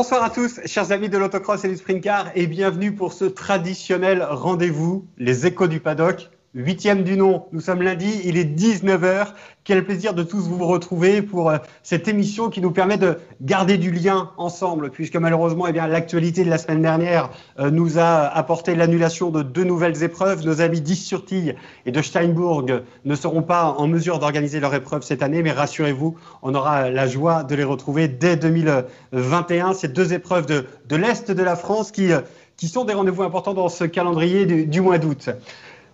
Bonsoir à tous, chers amis de l'autocross et du sprint car, et bienvenue pour ce traditionnel rendez-vous, les échos du paddock, 8e du nom. Nous sommes lundi, il est 19h. Quel plaisir de tous vous retrouver pour cette émission qui nous permet de garder du lien ensemble, puisque malheureusement, l'actualité de la semaine dernière nous a apporté l'annulation de 2 nouvelles épreuves. Nos amis d'Is-sur-Tille et de Steinbourg ne seront pas en mesure d'organiser leur épreuve cette année, mais rassurez-vous, on aura la joie de les retrouver dès 2021. Ces 2 épreuves de l'Est de la France qui sont des rendez-vous importants dans ce calendrier du mois d'août.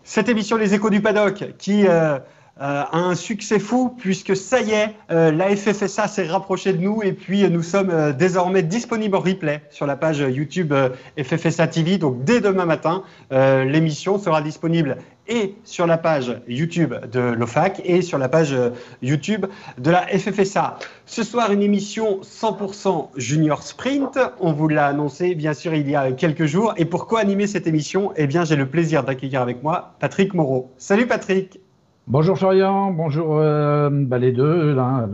Cette émission Les Échos du Paddock qui a un succès fou puisque ça y est, la FFSA s'est rapprochée de nous et puis nous sommes désormais disponibles en replay sur la page YouTube FFSA TV. Donc dès demain matin, l'émission sera disponible et sur la page YouTube de l'OFAC et sur la page YouTube de la FFSA. Ce soir, une émission 100% Junior Sprint. On vous l'a annoncé, bien sûr, il y a quelques jours. Et pour co-animer cette émission, eh bien, j'ai le plaisir d'accueillir avec moi Patrick Moreau. Salut Patrick. Bonjour Florian, bonjour les deux, là,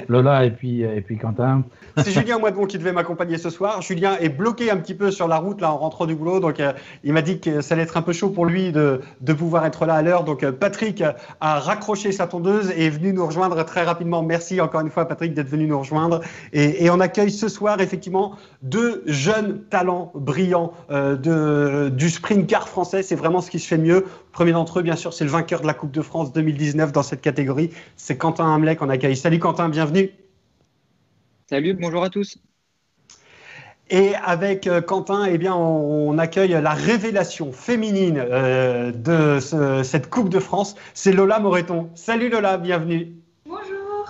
Lola et puis Quentin. C'est Julien Moidevon qui devait m'accompagner ce soir. Julien est bloqué un petit peu sur la route là en rentrant du boulot, donc il m'a dit que ça allait être un peu chaud pour lui de pouvoir être là à l'heure. Donc Patrick a raccroché sa tondeuse et est venu nous rejoindre très rapidement. Merci encore une fois Patrick d'être venu nous rejoindre. Et on accueille ce soir effectivement 2 jeunes talents brillants du sprint car français. C'est vraiment ce qui se fait de mieux. Premier d'entre eux, bien sûr, c'est le vainqueur de la Coupe de France 2019 dans cette catégorie. C'est Quentin Hamlet qu'on accueille. Salut Quentin, bienvenue. Salut, bonjour à tous. Et avec Quentin, eh bien, on accueille la révélation féminine de cette Coupe de France. C'est Lola Moreton. Salut Lola, bienvenue. Bonjour.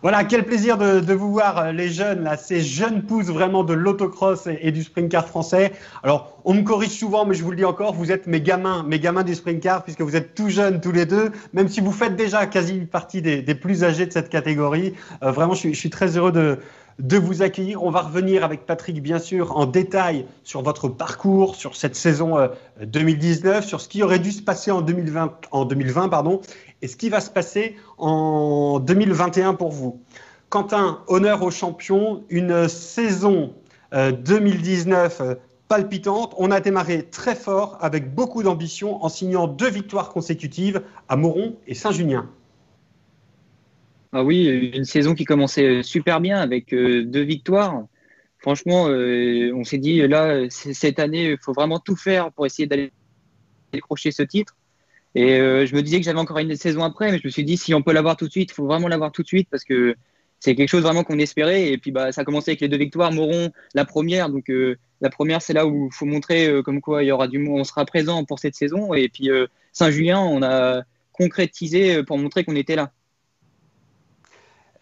Voilà, quel plaisir de vous voir, les jeunes, là, ces jeunes pousses vraiment de l'autocross et du sprint car français. Alors, on me corrige souvent, mais je vous le dis encore, vous êtes mes gamins du sprint car, puisque vous êtes tout jeunes tous les deux, même si vous faites déjà quasi partie des plus âgés de cette catégorie. Vraiment, je suis très heureux de vous accueillir. On va revenir avec Patrick, bien sûr, en détail sur votre parcours, sur cette saison 2019, sur ce qui aurait dû se passer en 2020, et ce qui va se passer en 2021 pour vous. Quentin, honneur aux champions, une saison 2019 palpitante. On a démarré très fort avec beaucoup d'ambition en signant 2 victoires consécutives à Moron et Saint-Junien. Ah oui, une saison qui commençait super bien avec 2 victoires. Franchement, on s'est dit là, cette année, il faut vraiment tout faire pour essayer d'aller décrocher ce titre. Et je me disais que j'avais encore une saison après, mais je me suis dit si on peut l'avoir tout de suite, il faut vraiment l'avoir tout de suite parce que c'est quelque chose vraiment qu'on espérait. Et puis ça a commencé avec les 2 victoires. Moron, la première. Donc la première, c'est là où il faut montrer comme quoi il y aura on sera présent pour cette saison. Et puis Saint-Julien, on a concrétisé pour montrer qu'on était là.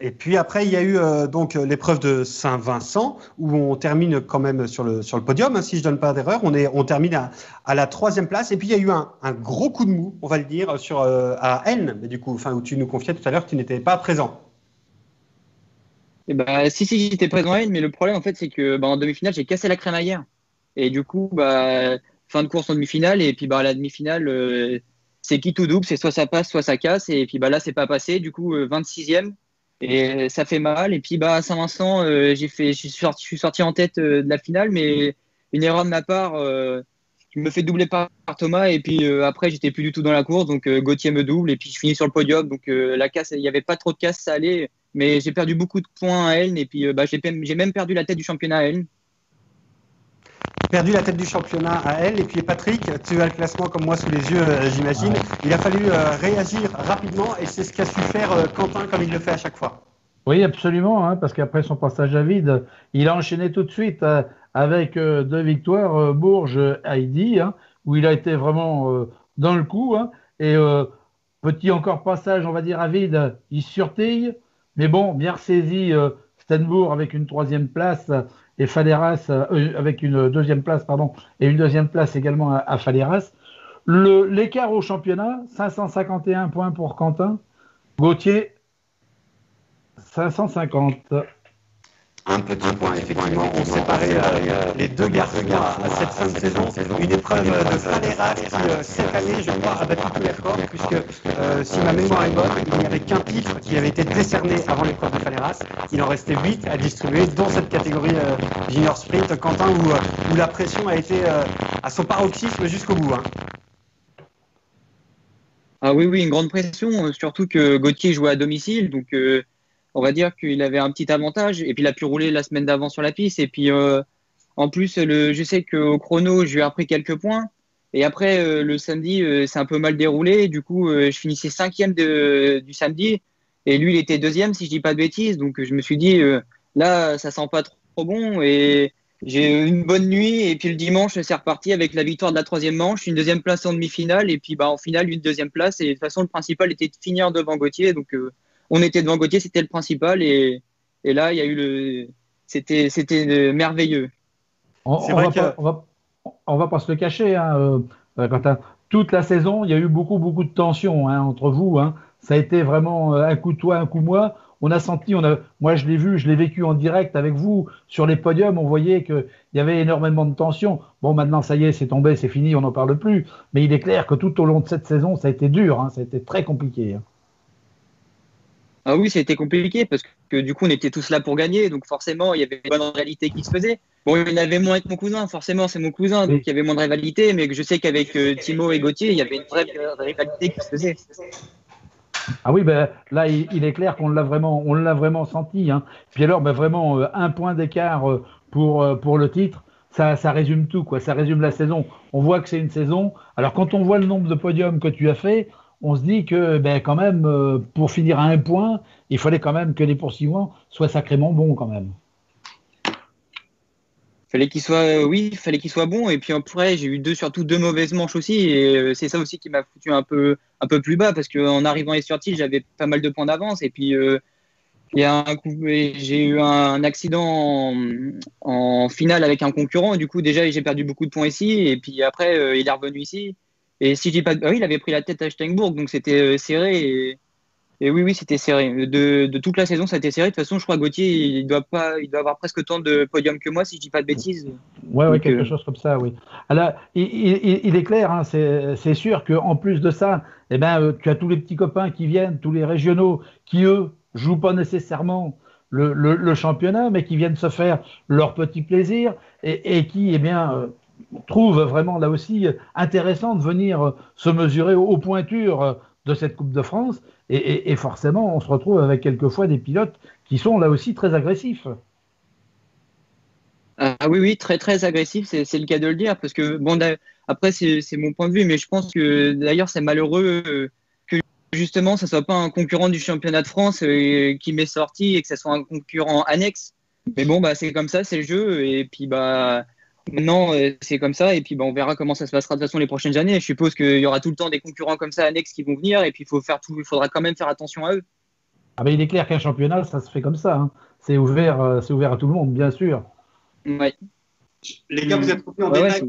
Et puis après, il y a eu donc l'épreuve de Saint-Vincent où on termine quand même sur le podium, hein, si je ne donne pas d'erreur. On termine à la 3e place. Et puis il y a eu un gros coup de mou, on va le dire, à Elne, mais du coup, où tu nous confiais tout à l'heure que tu n'étais pas présent. Et si, j'étais présent à Elne, mais le problème en fait, c'est que en demi-finale, j'ai cassé la crémaillère. Et du coup, fin de course en demi-finale. Et puis la demi-finale, c'est qui tout double, c'est soit ça passe, soit ça casse. Et puis là, c'est pas passé. Du coup, 26e. Et ça fait mal. Et puis à Saint-Vincent, je suis sorti en tête de la finale, mais une erreur de ma part qui me fait doubler par Thomas. Et puis après, j'étais plus du tout dans la course, donc Gauthier me double. Et puis je finis sur le podium. Donc la casse, il n'y avait pas trop de casse, ça allait. Mais j'ai perdu beaucoup de points à Elne. Et puis j'ai même perdu la tête du championnat à Elne. Perdu la tête du championnat à elle. Et puis Patrick, tu as le classement comme moi sous les yeux, j'imagine. Il a fallu réagir rapidement et c'est ce qu'a su faire Quentin comme il le fait à chaque fois. Oui, absolument, hein, parce qu'après son passage à vide, il a enchaîné tout de suite avec 2 victoires, Bourges-Heidi, hein, où il a été vraiment dans le coup. Hein, et petit encore passage, on va dire, à vide, il surtille. Mais bon, bien ressaisi Stenbourg avec une 3e place et Faleras avec une 2e place, et une 2e place également à Faleras. L'écart au championnat, 551 points pour Quentin. Gauthier, 550. Un petit point, effectivement, ont séparé les deux garçons à cette fin de saison. Une épreuve de Faleras qui, cette année, je crois, a battu tous les records, puisque si ma mémoire est bonne, il n'y avait qu'un titre qui avait été décerné avant l'épreuve de Faleras. Il en restait 8 à distribuer, dont cette catégorie junior sprint, Quentin, où la pression a été à son paroxysme jusqu'au bout. Hein. Ah oui, une grande pression, surtout que Gauthier jouait à domicile, donc on va dire qu'il avait un petit avantage, et puis il a pu rouler la semaine d'avant sur la piste, et puis en plus, je sais qu'au chrono, je lui ai appris quelques points, et après, le samedi, c'est un peu mal déroulé, du coup, je finissais 5e du samedi, et lui, il était 2e, si je dis pas de bêtises, donc je me suis dit, là, ça sent pas trop bon, et j'ai eu une bonne nuit, et puis le dimanche, c'est reparti avec la victoire de la 3e manche, une 2e place en demi-finale, et puis en finale, une 2e place, et de toute façon, le principal était de finir devant Gauthier, donc on était devant Gauthier, c'était le principal, et là, il y a eu c'était merveilleux. On va pas se le cacher, hein, Quentin. Toute la saison, il y a eu beaucoup de tensions hein, entre vous. Hein. Ça a été vraiment un coup toi, un coup moi. On a senti, moi je l'ai vu, je l'ai vécu en direct avec vous sur les podiums. On voyait qu'il y avait énormément de tensions. Bon, maintenant ça y est, c'est tombé, c'est fini, on n'en parle plus. Mais il est clair que tout au long de cette saison, ça a été dur, hein, ça a été très compliqué. Hein. Ah oui, c'était compliqué parce que du coup, on était tous là pour gagner. Donc forcément, il y avait une bonne rivalité qui se faisait. Bon, il y en avait moins avec mon cousin, forcément, c'est mon cousin, donc il y avait moins de rivalité. Mais je sais qu'avec Timo et Gauthier, il y avait une vraie rivalité qui se faisait. Ah oui, ben, là, il est clair qu'on l'a vraiment senti. Hein. Puis alors, ben, vraiment, un point d'écart pour le titre, ça résume tout, quoi. Ça résume la saison. On voit que c'est une saison. Alors, quand on voit le nombre de podiums que tu as fait, on se dit que, ben, quand même, pour finir à un point, il fallait quand même que les poursuivants soient sacrément bons, quand même. Fallait qu'il soit, oui, fallait qu'il soit bon. Et puis après, j'ai eu surtout deux mauvaises manches aussi. Et c'est ça aussi qui m'a foutu un peu plus bas parce qu'en arrivant à Estortil, j'avais pas mal de points d'avance. Et puis, il y a j'ai eu un accident en finale avec un concurrent. Du coup, déjà, j'ai perdu beaucoup de points ici. Et puis après, il est revenu ici. Et si j'ai pas, oui, il avait pris la tête à Steinbourg, donc c'était serré. Et oui, c'était serré. De toute la saison, ça a été serré. De toute façon, je crois que Gauthier, il doit avoir presque autant de podiums que moi, si je dis pas de bêtises. Ouais, donc, quelque chose comme ça, oui. Alors, il est clair, hein, c'est sûr qu'en plus de ça, eh ben, tu as tous les petits copains qui viennent, tous les régionaux, qui eux jouent pas nécessairement le championnat, mais qui viennent se faire leur petit plaisir et qui, eh bien, trouvent vraiment là aussi intéressant de venir se mesurer aux pointures de cette Coupe de France. Et forcément, on se retrouve avec quelquefois des pilotes qui sont là aussi très agressifs. Ah oui, très très agressif, c'est le cas de le dire, parce que bon, après c'est mon point de vue, mais je pense que d'ailleurs c'est malheureux que justement ça soit pas un concurrent du championnat de France qui m'est sorti et que ça soit un concurrent annexe. Mais bon, bah c'est comme ça, c'est le jeu, et puis bah maintenant c'est comme ça, et puis bah, on verra comment ça se passera de toute façon les prochaines années. Je suppose qu'il y aura tout le temps des concurrents comme ça annexes qui vont venir, et puis il faudra quand même faire attention à eux. Ah ben, il est clair qu'un championnat, ça se fait comme ça. Hein. C'est ouvert à tout le monde, bien sûr. Ouais. Les gars, vous êtes revenus en détail.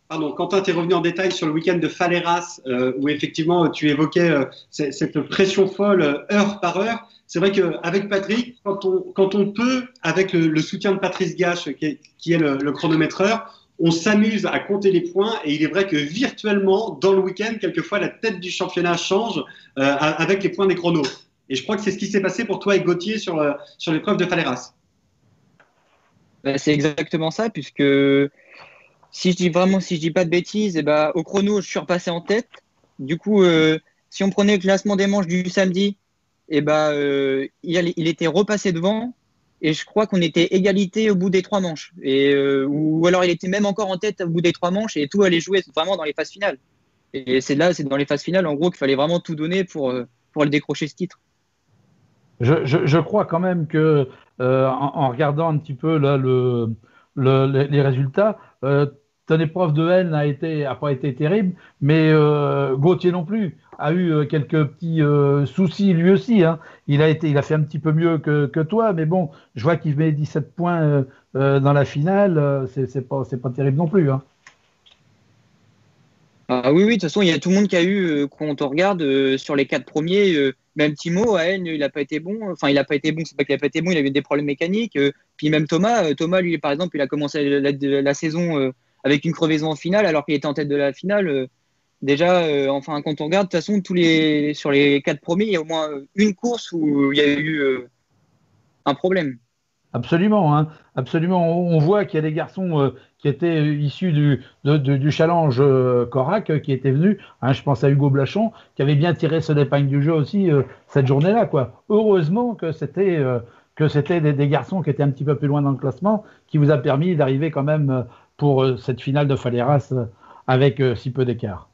Pardon, Quentin, tu es revenu en détail sur le week-end de Faleras, où effectivement tu évoquais cette pression folle heure par heure. C'est vrai qu'avec Patrick, quand on peut, avec le soutien de Patrice Gache, qui est le chronométreur, on s'amuse à compter les points. Et il est vrai que virtuellement, dans le week-end, quelquefois, la tête du championnat change avec les points des chronos. Et je crois que c'est ce qui s'est passé pour toi et Gauthier sur l'épreuve de Faleras. C'est exactement ça, puisque si je dis pas de bêtises, et ben, au chrono, je suis repassé en tête. Du coup, si on prenait le classement des manches du samedi, et ben, il était repassé devant. Et je crois qu'on était égalité au bout des 3 manches. Ou alors il était même encore en tête au bout des 3 manches et tout allait jouer vraiment dans les phases finales. Et c'est dans les phases finales, en gros, qu'il fallait vraiment tout donner pour le décrocher ce titre. Je crois quand même que, en regardant un petit peu là, les résultats, ton épreuve de haine a pas été terrible, mais Gauthier non plus a eu quelques petits soucis lui aussi. Hein. Il a fait un petit peu mieux que toi, mais bon, je vois qu'il met 17 points dans la finale, c'est pas terrible non plus. Hein. Ah oui, de toute façon, il y a tout le monde qui a eu, quand on regarde, sur les 4 premiers, même Timo, à N, il n'a pas été bon. Enfin, il n'a pas été bon, c'est pas qu'il n'a pas été bon, il avait des problèmes mécaniques. Puis même Thomas, lui, par exemple, il a commencé la saison avec une crevaison en finale, alors qu'il était en tête de la finale. Déjà, enfin, quand on regarde, de toute façon, sur les 4 premiers, il y a au moins une course où il y a eu un problème. Absolument, hein, absolument. On voit qu'il y a des garçons qui étaient issus du challenge Korak qui étaient venus. Hein, je pense à Hugo Blachon qui avait bien tiré son épingle du jeu aussi cette journée-là, quoi. Heureusement que c'était des garçons qui étaient un petit peu plus loin dans le classement, qui vous a permis d'arriver quand même pour cette finale de Faleras avec si peu d'écart.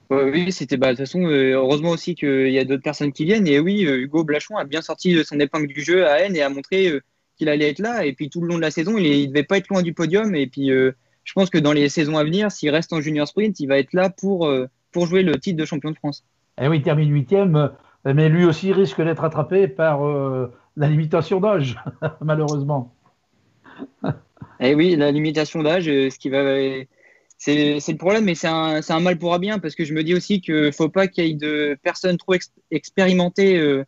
Oui, c'était de toute façon, heureusement aussi qu'il y a d'autres personnes qui viennent. Et oui, Hugo Blachon a bien sorti son épingle du jeu à N et a montré qu'il allait être là. Et puis tout le long de la saison, il devait pas être loin du podium. Et puis je pense que dans les saisons à venir, s'il reste en junior sprint, il va être là pour jouer le titre de champion de France. Et oui, il termine 8e, mais lui aussi risque d'être attrapé par la limitation d'âge, malheureusement. Et oui, la limitation d'âge, ce qui va. C'est le problème, mais c'est un mal pour un bien, parce que je me dis aussi qu'il ne faut pas qu'il y ait de personnes trop expérimentées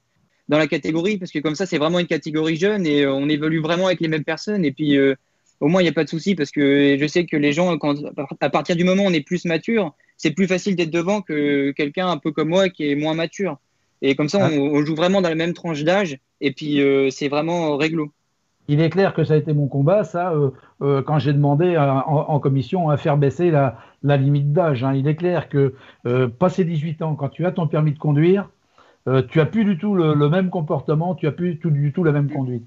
dans la catégorie, parce que comme ça, c'est vraiment une catégorie jeune et on évolue vraiment avec les mêmes personnes. Et puis, au moins, il n'y a pas de souci, parce que je sais que les gens, à partir du moment où on est plus mature, c'est plus facile d'être devant que quelqu'un un peu comme moi qui est moins mature. Et comme ça, on joue vraiment dans la même tranche d'âge, et puis c'est vraiment réglo. Il est clair que ça a été mon combat, ça, quand j'ai demandé en commission à faire baisser la limite d'âge. Hein. Il est clair que passé 18 ans, quand tu as ton permis de conduire, tu n'as plus du tout le même comportement, tu n'as plus du tout la même conduite.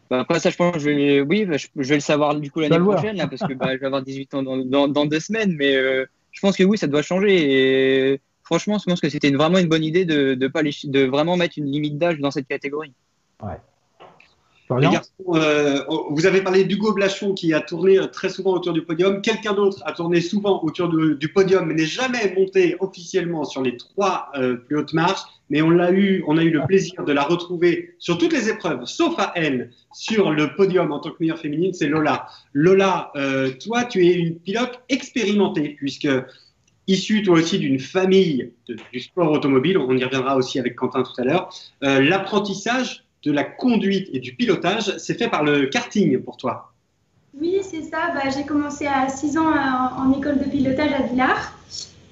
Après ça, je pense que je vais le savoir du coup l'année prochaine, là, parce que je vais avoir 18 ans dans 2 semaines, mais je pense que oui, ça doit changer. Et franchement, je pense que c'était vraiment une bonne idée de vraiment mettre une limite d'âge dans cette catégorie. Ouais. Les garçons, vous avez parlé d'Hugo Blachon qui a tourné très souvent autour du podium. Quelqu'un d'autre a tourné souvent autour du podium, mais n'est jamais monté officiellement sur les 3 plus hautes marches. Mais on a eu le plaisir de la retrouver sur toutes les épreuves, sauf à N, sur le podium en tant que meilleure féminine, c'est Lola. Lola, toi, tu es une pilote expérimentée, puisque issue toi aussi d'une famille du sport automobile, on y reviendra aussi avec Quentin tout à l'heure. L'apprentissage de la conduite et du pilotage, c'est fait par le karting pour toi. Oui, c'est ça. J'ai commencé à 6 ans en école de pilotage à Villars.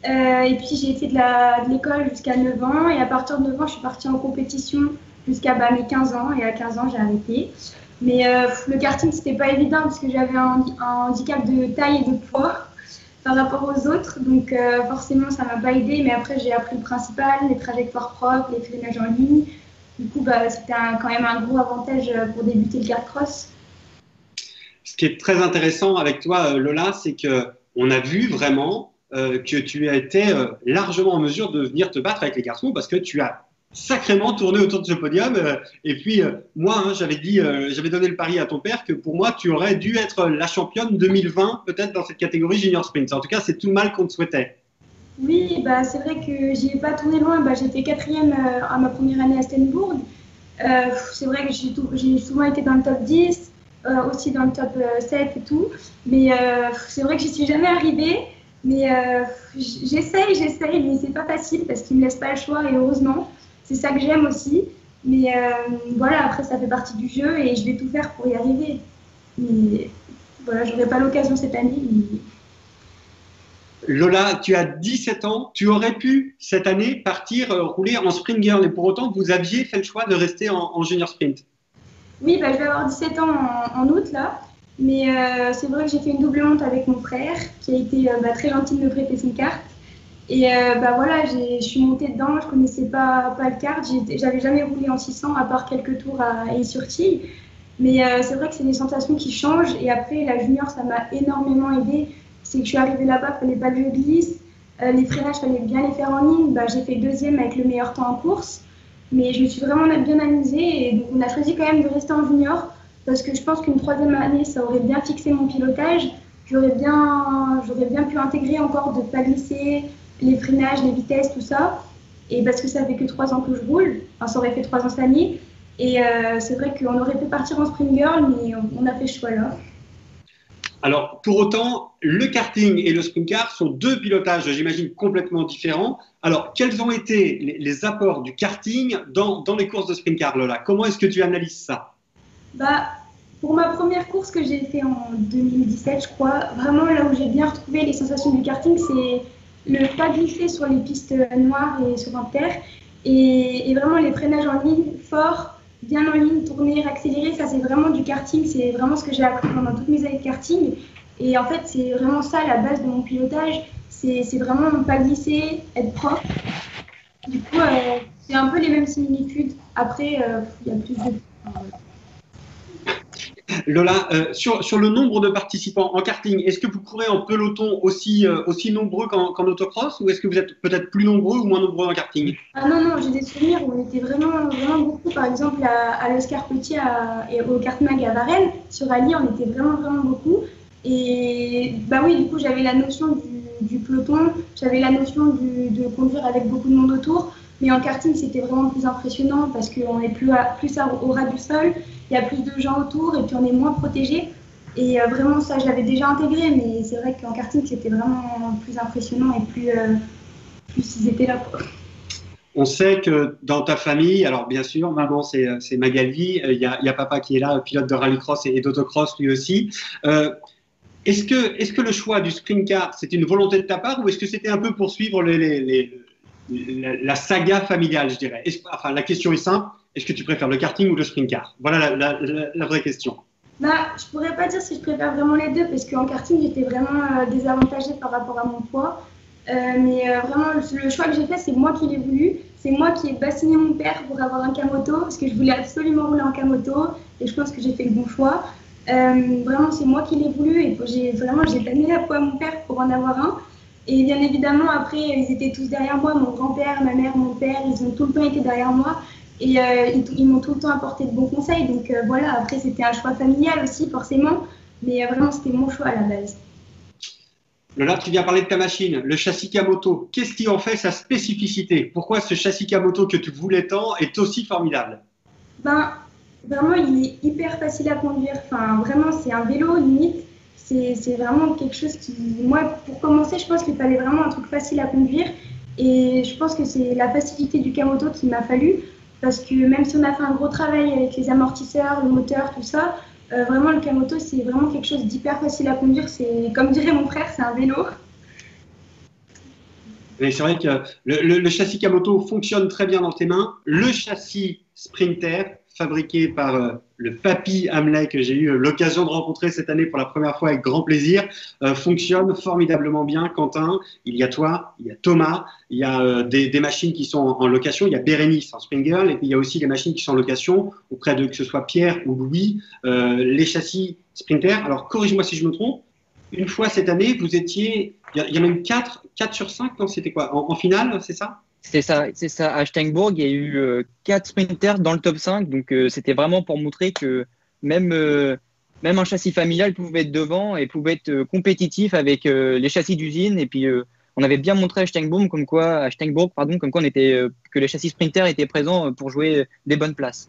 Et puis j'ai été de l'école jusqu'à 9 ans. Et à partir de 9 ans, je suis partie en compétition jusqu'à mes 15 ans. Et à 15 ans, j'ai arrêté. Mais le karting, c'était pas évident parce que j'avais un handicap de taille et de poids par rapport aux autres. Donc forcément, ça m'a pas aidé. Mais après, j'ai appris le principal, les trajectoires propres, les freinages en ligne. Du coup, c'était quand même un gros avantage pour débuter le kart-cross. Ce qui est très intéressant avec toi, Lola, c'est qu'on a vu vraiment que tu as été largement en mesure de venir te battre avec les garçons parce que tu as sacrément tourné autour de ce podium. Et puis, moi, j'avais donné le pari à ton père que pour moi, tu aurais dû être la championne 2020, peut-être dans cette catégorie junior sprint. En tout cas, c'est tout le mal qu'on te souhaitait. Oui, c'est vrai que j'y ai pas tourné loin. J'étais 4e à ma première année à Stenbourg. C'est vrai que j'ai souvent été dans le top 10, aussi dans le top 7 et tout. Mais c'est vrai que j'y suis jamais arrivée. Mais j'essaye, mais c'est pas facile parce qu'ils me laissent pas le choix et heureusement. C'est ça que j'aime aussi. Mais voilà, après ça fait partie du jeu et je vais tout faire pour y arriver. Mais voilà, j'aurai pas l'occasion cette année. Mais... Lola, tu as 17 ans, tu aurais pu cette année partir rouler en sprint girl et pour autant vous aviez fait le choix de rester en junior sprint. Oui, je vais avoir 17 ans en août là, mais c'est vrai que j'ai fait une double monte avec mon frère qui a été très gentil de me prêter son kart. Et voilà, je suis montée dedans, je connaissais pas le kart, j'avais jamais roulé en 600 à part quelques tours à Aix-sur-Tille. Mais c'est vrai que c'est des sensations qui changent et après la junior ça m'a énormément aidée. C'est que je suis arrivée là-bas, il ne fallait pas que je glisse. Les freinages, il fallait bien les faire en ligne. J'ai fait 2e avec le meilleur temps en course. Mais je me suis vraiment bien amusée. Et donc, on a choisi quand même de rester en junior parce que je pense qu'une 3e année, ça aurait bien fixé mon pilotage. J'aurais bien pu intégrer encore de ne pas glisser, les freinages, les vitesses, tout ça. Et parce que ça fait que 3 ans que je roule. Enfin, ça aurait fait 3 ans cette année. Et c'est vrai qu'on aurait pu partir en sprint girl, mais on a fait ce choix-là. Alors, pour autant, le karting et le sprint car sont deux pilotages, j'imagine, complètement différents. Alors, quels ont été les apports du karting dans les courses de sprint car, Lola? Comment est-ce que tu analyses ça? Bah, pour ma première course que j'ai fait en 2017, je crois, vraiment là où j'ai bien retrouvé les sensations du karting, c'est le pas glisser sur les pistes noires et sur un terre. Et vraiment les freinages en ligne, forts, bien en ligne, tourner, accélérer, ça c'est vraiment du karting, c'est vraiment ce que j'ai appris pendant toutes mes années de karting. Et en fait, c'est vraiment ça la base de mon pilotage, c'est vraiment ne pas glisser, être propre. Du coup, c'est un peu les mêmes similitudes. Après, il y a plus de... Lola, sur le nombre de participants en karting, est-ce que vous courez en peloton aussi nombreux qu'en autocross, ou est-ce que vous êtes peut-être plus nombreux ou moins nombreux en karting? Ah non, non, j'ai des souvenirs où on était vraiment, vraiment beaucoup. Par exemple, à l'Oscar Petit et au Kartmag à Varennes, sur Ali, on était vraiment, vraiment beaucoup. Et bah oui, du coup, j'avais la notion du peloton, j'avais la notion de conduire avec beaucoup de monde autour. Mais en karting, c'était vraiment plus impressionnant parce qu'on est plus au ras du sol, il y a plus de gens autour et puis on est moins protégé. Et vraiment, ça, je l'avais déjà intégré, mais c'est vrai qu'en karting, c'était vraiment plus impressionnant et plus ils étaient là, quoi. On sait que dans ta famille, alors bien sûr, maman c'est Magali, il y a papa qui est là, pilote de rallycross et d'autocross lui aussi. Est-ce que le choix du sprint car, c'était une volonté de ta part, ou est-ce que c'était un peu pour suivre la saga familiale, je dirais? Enfin, la question est simple, est-ce que tu préfères le karting ou le sprint car? Voilà la vraie question. Bah, je pourrais pas dire si je préfère vraiment les deux, parce qu'en karting, j'étais vraiment désavantagée par rapport à mon poids. Vraiment, le choix que j'ai fait, c'est moi qui l'ai voulu. C'est moi qui ai bassiné mon père pour avoir un Kamoto, parce que je voulais absolument rouler en Kamoto, et je pense que j'ai fait le bon choix. Vraiment, c'est moi qui l'ai voulu, et j'ai donné la peau à mon père pour en avoir un. Et bien évidemment, après, ils étaient tous derrière moi, mon grand-père, ma mère, mon père, ils ont tout le temps été derrière moi. Et ils m'ont tout le temps apporté de bons conseils. Donc voilà, après, c'était un choix familial aussi, forcément. Mais vraiment, c'était mon choix à la base. Lola, tu viens parler de ta machine, le châssis Kamoto. Qu'est-ce qui en fait sa spécificité? Pourquoi ce châssis Kamoto que tu voulais tant est aussi formidable? Ben, vraiment, il est hyper facile à conduire. Enfin, vraiment, c'est un vélo limite. C'est vraiment quelque chose qui... Moi, pour commencer, je pense qu'il fallait vraiment un truc facile à conduire. Et je pense que c'est la facilité du Kamoto qui m'a fallu. Parce que même si on a fait un gros travail avec les amortisseurs, le moteur, tout ça, vraiment le Kamoto, c'est vraiment quelque chose d'hyper facile à conduire. C'est, comme dirait mon frère, c'est un vélo. Mais c'est vrai que le châssis Kamoto fonctionne très bien dans tes mains. Le châssis Sprinter, fabriqué par le papy Hamlet, que j'ai eu l'occasion de rencontrer cette année pour la première fois avec grand plaisir, fonctionne formidablement bien. Quentin, il y a toi, il y a Thomas, il y a des machines qui sont en location, il y a Bérénice en Spring Girl, et puis il y a aussi des machines qui sont en location auprès de, que ce soit Pierre ou Louis, les châssis Sprinter. Alors corrige-moi si je me trompe, une fois cette année, vous étiez, il y en a eu 4 sur 5, non, c'était quoi, en finale, c'est ça? C'est ça. À Steinbourg, il y a eu 4 sprinters dans le top 5. Donc, c'était vraiment pour montrer que même un châssis familial pouvait être devant et pouvait être compétitif avec les châssis d'usine. Et puis, on avait bien montré à Steinbourg comme quoi que les châssis sprinters étaient présents pour jouer des bonnes places.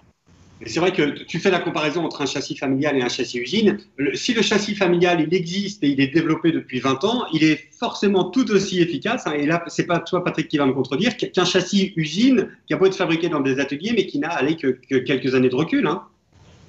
C'est vrai que tu fais la comparaison entre un châssis familial et un châssis usine. Si le châssis familial, il existe et il est développé depuis 20 ans, il est forcément tout aussi efficace. Et là, c'est pas toi, Patrick, qui va me contredire, qu'un châssis usine qui a beau être fabriqué dans des ateliers, mais qui n'a allé que quelques années de recul. Hein.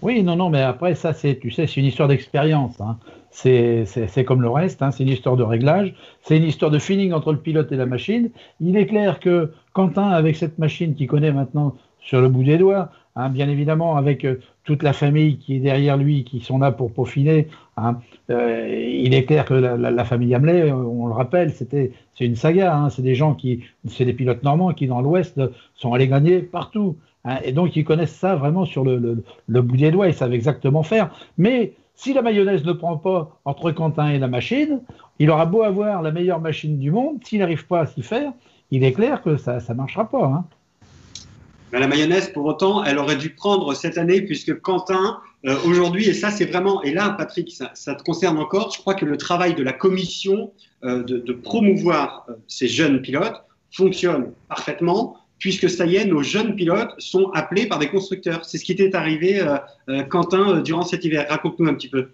Oui, non, mais après, ça, tu sais, c'est une histoire d'expérience. Hein. C'est comme le reste, hein. C'est une histoire de réglage, c'est une histoire de feeling entre le pilote et la machine. Il est clair que Quentin, avec cette machine qu'il connaît maintenant sur le bout des doigts, hein, bien évidemment, avec toute la famille qui est derrière lui, qui sont là pour peaufiner, hein, il est clair que la famille Hamlet, on le rappelle, c'est une saga. Hein, c'est des pilotes normands qui, dans l'Ouest, sont allés gagner partout. Hein, et donc, ils connaissent ça vraiment sur le bout des doigts, ils savent exactement faire. Mais si la mayonnaise ne prend pas entre Quentin et la machine, il aura beau avoir la meilleure machine du monde, s'il n'arrive pas à s'y faire, il est clair que ça ne marchera pas. Hein. Mais la mayonnaise, pour autant, elle aurait dû prendre cette année, puisque Quentin, aujourd'hui, et ça c'est vraiment, et là Patrick, ça te concerne encore, je crois que le travail de la commission de promouvoir ces jeunes pilotes fonctionne parfaitement, puisque ça y est, nos jeunes pilotes sont appelés par des constructeurs. C'est ce qui t'est arrivé, Quentin, durant cet hiver. Raconte-nous un petit peu.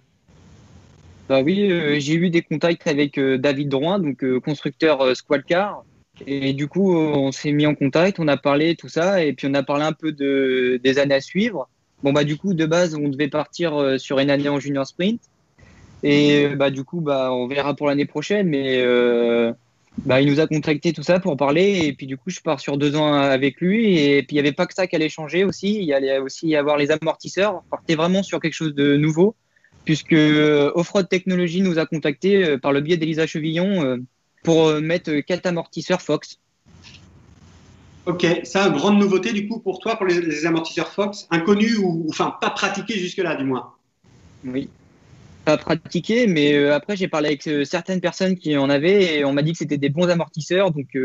Bah oui, j'ai eu des contacts avec David Drouin, donc constructeur Squadcar. Et du coup, on s'est mis en contact, on a parlé, tout ça, et puis on a parlé un peu des années à suivre. Bon, bah du coup, de base, on devait partir sur une année en junior sprint. Et bah du coup, bah on verra pour l'année prochaine, mais bah il nous a contacté tout ça pour parler. Et puis du coup, je pars sur 2 ans avec lui. Et puis il y avait pas que ça qui allait changer aussi. Il y allait aussi y avoir les amortisseurs. On partait vraiment sur quelque chose de nouveau, puisque Offroad Technology nous a contacté par le biais d'Elisa Chevillon pour mettre 4 amortisseurs Fox. Ok, ça, grande nouveauté du coup pour toi, pour les amortisseurs Fox, inconnus ou enfin pas pratiqués jusque-là du moins. Oui. Pas pratiqué, mais après j'ai parlé avec certaines personnes qui en avaient et on m'a dit que c'était des bons amortisseurs. Donc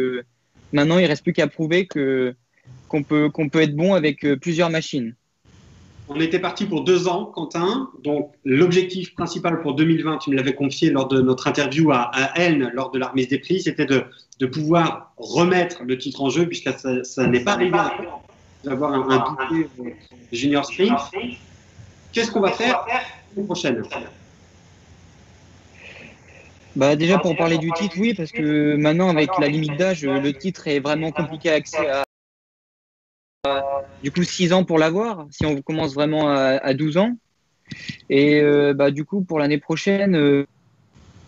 maintenant il reste plus qu'à prouver qu'on peut être bon avec plusieurs machines. On était parti pour 2 ans, Quentin. Donc, l'objectif principal pour 2020, tu me l'avais confié lors de notre interview à Elne, lors de la remise des prix, c'était de pouvoir remettre le titre en jeu, puisque ça n'est pas arrivé encore d'avoir un doublé junior sprint. Qu'est-ce qu'on va faire l'année prochaine? Bah déjà pour parler du titre, oui, parce que maintenant avec la limite d'âge, le titre est vraiment compliqué à accès à. Du coup 6 ans pour l'avoir, si on commence vraiment à 12 ans. Et bah du coup pour l'année prochaine,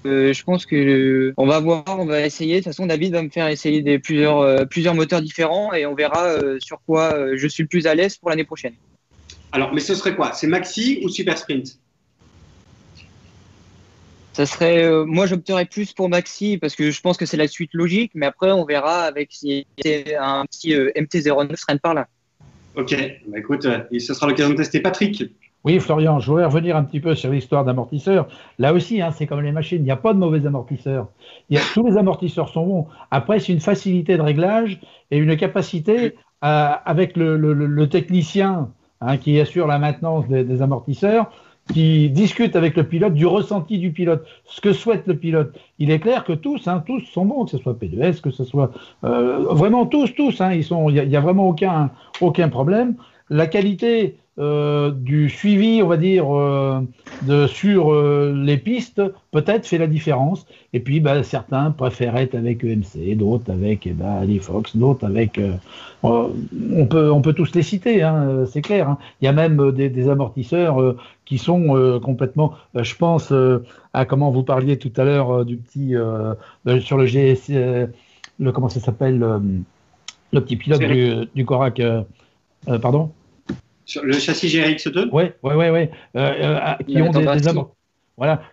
je pense que on va voir, on va essayer. De toute façon, David va me faire essayer plusieurs moteurs différents et on verra sur quoi je suis le plus à l'aise pour l'année prochaine. Alors, mais ce serait quoi? C'est maxi ou super sprint? Ça serait, moi j'opterais plus pour maxi parce que je pense que c'est la suite logique, mais après on verra avec si un petit MT-09 traîne par là. Ok, bah écoute, ce sera l'occasion de tester. Patrick. Oui, Florian, je voudrais revenir un petit peu sur l'histoire d'amortisseurs. Là aussi, hein, c'est comme les machines, il n'y a pas de mauvais amortisseurs. Tous les amortisseurs sont bons. Après, c'est une facilité de réglage et une capacité avec le technicien qui assure la maintenance des amortisseurs, qui discute avec le pilote du ressenti du pilote, ce que souhaite le pilote. Il est clair que tous sont bons, que ce soit P2S, que ce soit vraiment tous, il n'y a vraiment aucun problème. La qualité du suivi, on va dire, sur les pistes, peut-être fait la différence. Et puis, certains préfèrent être avec EMC, d'autres avec les Fox, d'autres avec... on peut tous les citer, c'est clair. Hein. Il y a même des amortisseurs qui sont complètement... je pense à comment vous parliez tout à l'heure du petit... sur le GS... comment ça s'appelle le petit pilote du Korak... pardon. Sur le châssis GRX2? Oui.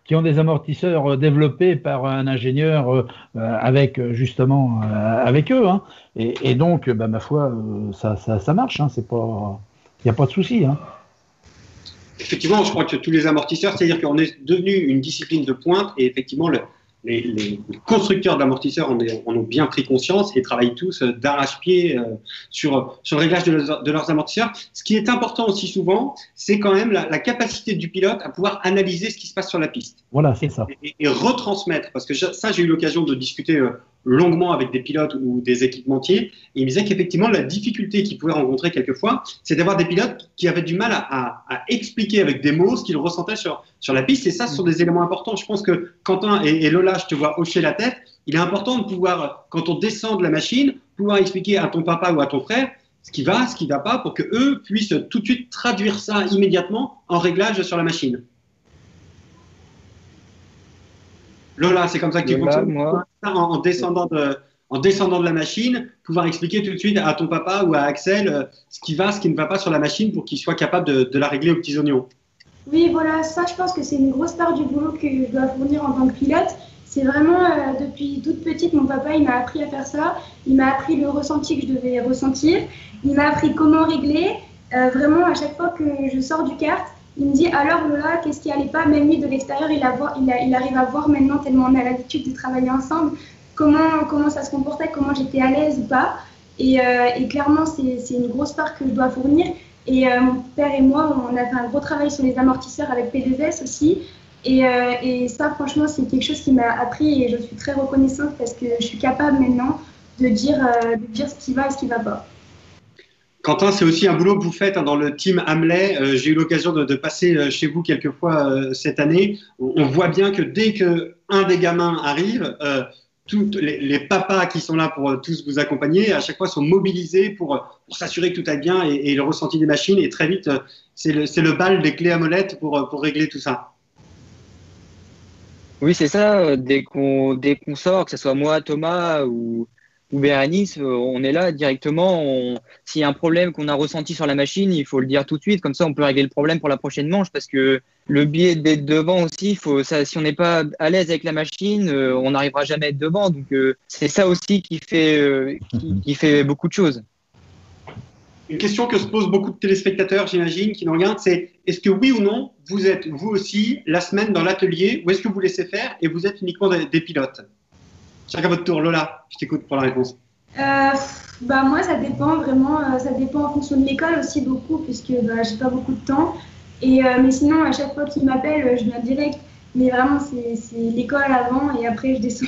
Qui ont des amortisseurs développés par un ingénieur avec justement avec eux. Hein. Et donc, ma foi, ça marche. Hein, il n'y a pas de souci. Hein. Effectivement, je crois que tous les amortisseurs, c'est-à-dire qu'on est devenu une discipline de pointe et effectivement, les constructeurs d'amortisseurs en ont bien pris conscience et travaillent tous d'arrache-pied sur le réglage de leurs amortisseurs. Ce qui est important aussi souvent, c'est quand même la capacité du pilote à pouvoir analyser ce qui se passe sur la piste. Voilà, c'est ça. Et retransmettre, parce que ça, j'ai eu l'occasion de discuter longuement avec des pilotes ou des équipementiers, et ils me disaient qu'effectivement, la difficulté qu'ils pouvaient rencontrer quelquefois, c'est d'avoir des pilotes qui avaient du mal à expliquer avec des mots ce qu'ils ressentaient sur la piste, et ça, ce sont des éléments importants. Je pense que Quentin et Lola, je te vois hocher la tête, il est important de pouvoir, quand on descend de la machine, pouvoir expliquer à ton papa ou à ton frère ce qui va pas, pour que eux puissent tout de suite traduire ça immédiatement en réglage sur la machine. Lola, c'est comme ça que tu fonctionnes. Moi... En descendant de la machine, pouvoir expliquer tout de suite à ton papa ou à Axel ce qui va, ce qui ne va pas sur la machine pour qu'ils soient capables de la régler aux petits oignons. Oui, voilà, ça je pense que c'est une grosse part du boulot que je dois fournir en tant que pilote. C'est vraiment, depuis toute petite, mon papa il m'a appris à faire ça. Il m'a appris le ressenti que je devais ressentir. Il m'a appris comment régler. Vraiment, à chaque fois que je sors du kart, il me dit alors Lola, qu'est-ce qui allait pas? Même lui de l'extérieur, il arrive à voir maintenant, tellement on a l'habitude de travailler ensemble, comment ça se comportait, comment j'étais à l'aise ou pas. Et clairement, c'est une grosse part que je dois fournir. Et mon père et moi, on a fait un gros travail sur les amortisseurs avec P2S aussi. Et ça, franchement, c'est quelque chose qui m'a appris et je suis très reconnaissante parce que je suis capable maintenant de dire ce qui va et ce qui ne va pas. Quentin, c'est aussi un boulot que vous faites dans le team Hamlet. J'ai eu l'occasion de passer chez vous quelques fois cette année. On voit bien que dès qu'un des gamins arrive, tous les papas qui sont là pour tous vous accompagner, à chaque fois sont mobilisés pour s'assurer que tout aille bien et le ressenti des machines. Et très vite, c'est le bal des clés à molette pour régler tout ça. Oui, c'est ça. Dès qu'on sort, que ce soit moi, Thomas ou Bérénice, on est là directement. S'il y a un problème qu'on a ressenti sur la machine, il faut le dire tout de suite. Comme ça, on peut régler le problème pour la prochaine manche. Parce que le biais d'être devant aussi, si on n'est pas à l'aise avec la machine, on n'arrivera jamais à être devant. Donc, c'est ça aussi qui fait beaucoup de choses. Une question que se posent beaucoup de téléspectateurs, j'imagine, qui nous regardent, c'est est-ce que oui ou non, vous êtes vous aussi la semaine dans l'atelier ou est-ce que vous laissez faire et vous êtes uniquement des pilotes? Chacun votre tour. Lola, je t'écoute pour la réponse. Moi, ça dépend vraiment. Ça dépend en fonction de l'école aussi beaucoup, puisque j'ai pas beaucoup de temps. Mais sinon, à chaque fois qu'ils m'appellent, je viens direct. Mais vraiment, c'est l'école avant et après, je descends.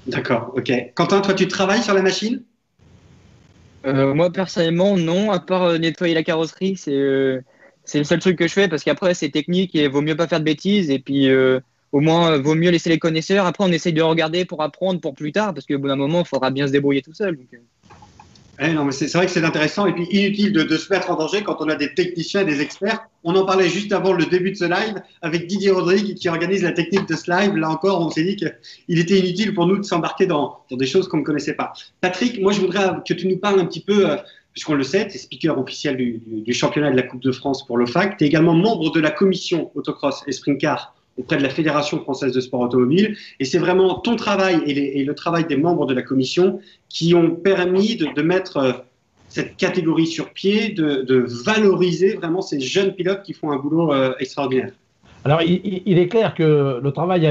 D'accord, ok. Quentin, toi, tu travailles sur la machine? Moi, personnellement, non. À part nettoyer la carrosserie, c'est le seul truc que je fais parce qu'après, c'est technique et vaut mieux pas faire de bêtises. Et puis, au moins, vaut mieux laisser les connaisseurs. Après, on essaye de regarder pour apprendre pour plus tard, parce qu'au bout d'un moment, il faudra bien se débrouiller tout seul. Donc... Non, mais c'est vrai que c'est intéressant et puis inutile de se mettre en danger quand on a des techniciens et des experts. On en parlait juste avant le début de ce live avec Didier Rodrigue qui organise la technique de ce live. Là encore, on s'est dit qu'il était inutile pour nous de s'embarquer dans des choses qu'on ne connaissait pas. Patrick, moi, je voudrais que tu nous parles un petit peu, puisqu'on le sait, tu es speaker officiel du championnat de la Coupe de France pour l'OFAC. Tu es également membre de la commission autocross et sprint car auprès de la Fédération française de sport automobile. Et c'est vraiment ton travail et le travail des membres de la commission qui ont permis de mettre cette catégorie sur pied, de valoriser vraiment ces jeunes pilotes qui font un boulot extraordinaire. Alors, il est clair que le travail